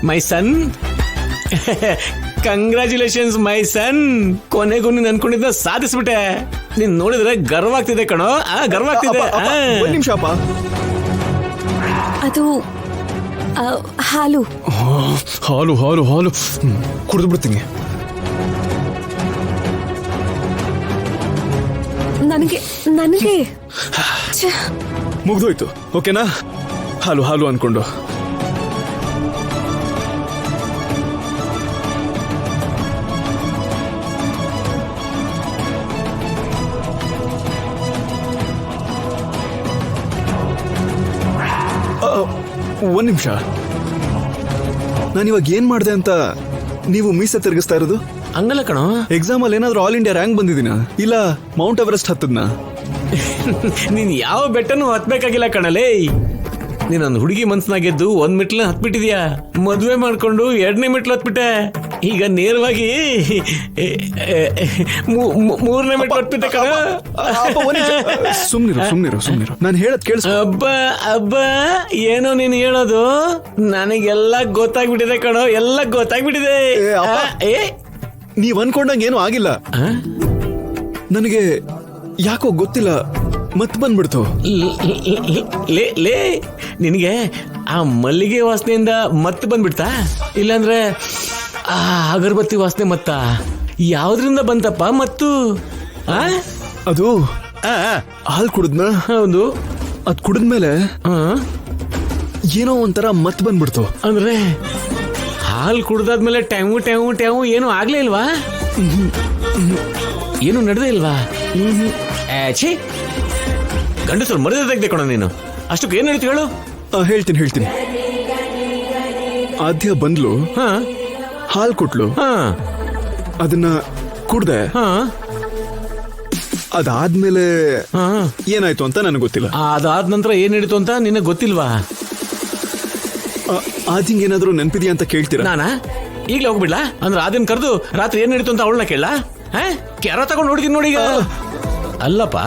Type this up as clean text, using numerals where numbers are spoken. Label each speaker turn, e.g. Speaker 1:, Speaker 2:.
Speaker 1: ಮೈ ಸನ್, congratulations ಮೈ ಸನ್. ಕೊನೆಗೂ ನೀನ್ ಅನ್ಕೊಂಡಿದ್ದ ಸಾಧಿಸ್ಬಿಟ್ಟೆ. ನೀನ್ ನೋಡಿದ್ರೆ ಗರ್ವ ಆಗ್ತಿದೆ ಕಣೋ, ಗರ್ವ ಆಗ್ತಿದೆ.
Speaker 2: ಒಂದ್ ನಿಮಿಷ ಅಪ್ಪ.
Speaker 3: ಅದು ಹಾಲು.
Speaker 2: ಹಾಲು ಹಾಲು ಹಾಲು ಕುಡಿದು ಬಿಡ್ತೀನಿ.
Speaker 3: ನನಗೆ
Speaker 2: ಮುಗ್ದೋಯ್ತು. ಓಕೆನಾ? ಹಾಲು ಹಾಲು ಅನ್ಕೊಂಡು. ಒಂದ್ ನಿಮಿಷ. ನಾನಿವಾಗ ಏನ್ ಮಾಡಿದೆ ಅಂತ ನೀವು ಮೀಸೆ ತಿರುಗಿಸ್ತಾ ಇರೋದು?
Speaker 1: ಹಂಗಲ್ಲ ಕಣೋ,
Speaker 2: ಎಕ್ಸಾಮ್ ಅಲ್ಲಿ ಏನಾದ್ರೂ ಆಲ್ ಇಂಡಿಯಾ ರ್ಯಾಂಕ್ ಬಂದಿದ್ದೀನ, ಇಲ್ಲ ಮೌಂಟ್ ಎವರೆಸ್ಟ್ ಹತ್ತದ್ನ?
Speaker 1: ನೀನ್ ಯಾವ ಬೆಟ್ಟನು ಹತ್ಬೇಕಾಗಿಲ್ಲ ಕಣಲೇ. ನೀನೊಂದು ಹುಡುಗಿ ಮನ್ಸನಾಗೆದ್ದು 1 ಮೆಟ್ಲು ಹತ್ಬಿಟ್ಟಿದ್ಯಾ. ಮದ್ವೆ ಮಾಡ್ಕೊಂಡು 2ನೇ ಮೆಟ್ಲು ಹತ್ಬಿಟ್ಟೆ. ಈಗ ನೇರವಾಗಿ 3ನೇ ಮೆಟ್ಲು ಹತ್ಬಿಟ್ಟೆ ಕಣ.
Speaker 2: ಸುಮ್ನಿರು. ನಾನು ಹೇಳದ್ ಕೇಳಿಸ್.
Speaker 1: ಅಬ್ಬ ಏನೋ ನೀನ್ ಹೇಳೋದು ನನಗೆಲ್ಲ ಗೊತ್ತಾಗ್ಬಿಟ್ಟಿದೆ ಕಣೋ, ಎಲ್ಲ ಗೊತ್ತಾಗ್ಬಿಟ್ಟಿದೆ.
Speaker 2: ನೀವ್ ಅನ್ಕೊಂಡಂಗ ಏನೂ ಆಗಿಲ್ಲ. ನನಗೆ ಯಾಕೋ ಗೊತ್ತಿಲ್ಲ, ಮತ್ ಬಂದ್ಬಿಡ್ತು.
Speaker 1: ಲೇ ನಿನಗೆ ಆ ಮಲ್ಲಿಗೆ ವಾಸನೆಯಿಂದ ಮತ್ತೆ ಬಂದ್ಬಿಡ್ತಾ, ಇಲ್ಲಾಂದ್ರೆ ಆ ಅಗರಬತ್ತಿ ವಾಸನೆ ಮತ್ತ ಯಾವ್ದ್ರಿಂದ ಬಂತಪ್ಪ ಮತ್ತು?
Speaker 2: ಅದು ಹಾಲ್ ಕುಡಿದ್ನ.
Speaker 1: ಹೌದು.
Speaker 2: ಅದ್ ಕುಡಿದ್ಮೇಲೆ ಏನೋ ಒಂಥರ ಮತ್ ಬಂದ್ಬಿಡ್ತು.
Speaker 1: ಅಂದ್ರೆ ಹಾಲು ಕುಡ್ದಾದ್ಮೇಲೆ ಟ್ಯಾವು ಟ್ಯಾವು ಟ್ಯಾವು ಏನು ಆಗ್ಲೇ ಇಲ್ವಾ? ಏನು ನಡೆದೇ ಇಲ್ವಾ? ಛೀ, ಗಂಡಸರು ಮರದ ತೆಗ್ದೆ ಕಣ ನೀನು. ಅಷ್ಟಕ್ಕೆ ಏನ್ ಹೇಳ್ತಿ ಹೇಳು?
Speaker 2: ಹೇಳ್ತೀನಿ. ಆದ್ಯ ಬಂದ್ಲು, ಹಾಲ್ ಕೊಟ್ಲು, ಅದನ್ನ ಕುಡ್ದೆ. ಅದಾದ್ಮೇಲೆ ಏನಾಯ್ತು ಅಂತ ನನಗೆ ಗೊತ್ತಿಲ್ಲ.
Speaker 1: ಅದಾದ ನಂತರ ಏನ್ ನಡೀತು ಅಂತ ನಿನಗೆ ಗೊತ್ತಿಲ್ವಾ?
Speaker 2: ಆದಿಂಗ್ ಏನಾದ್ರು ನೆನ್ಪಿದ್ಯಾ ಅಂತ ಕೇಳ್ತೀರಾ?
Speaker 1: ನಾನಾ ಈಗ್ಲೇ ಹೋಗ್ಬಿಡ್ಲಾ? ಅಂದ್ರೆ ಆದಿನ ಕರೆದು ರಾತ್ರಿ ಏನ್ ನಡೀತು ಅಂತ ಅವಳನ್ನ ಕೇಳ? ಕ್ಯಾರ ತಗೊಂಡು ನೋಡಿದೀನಿ ನೋಡಿ. ಅಲ್ಲಪ್ಪ,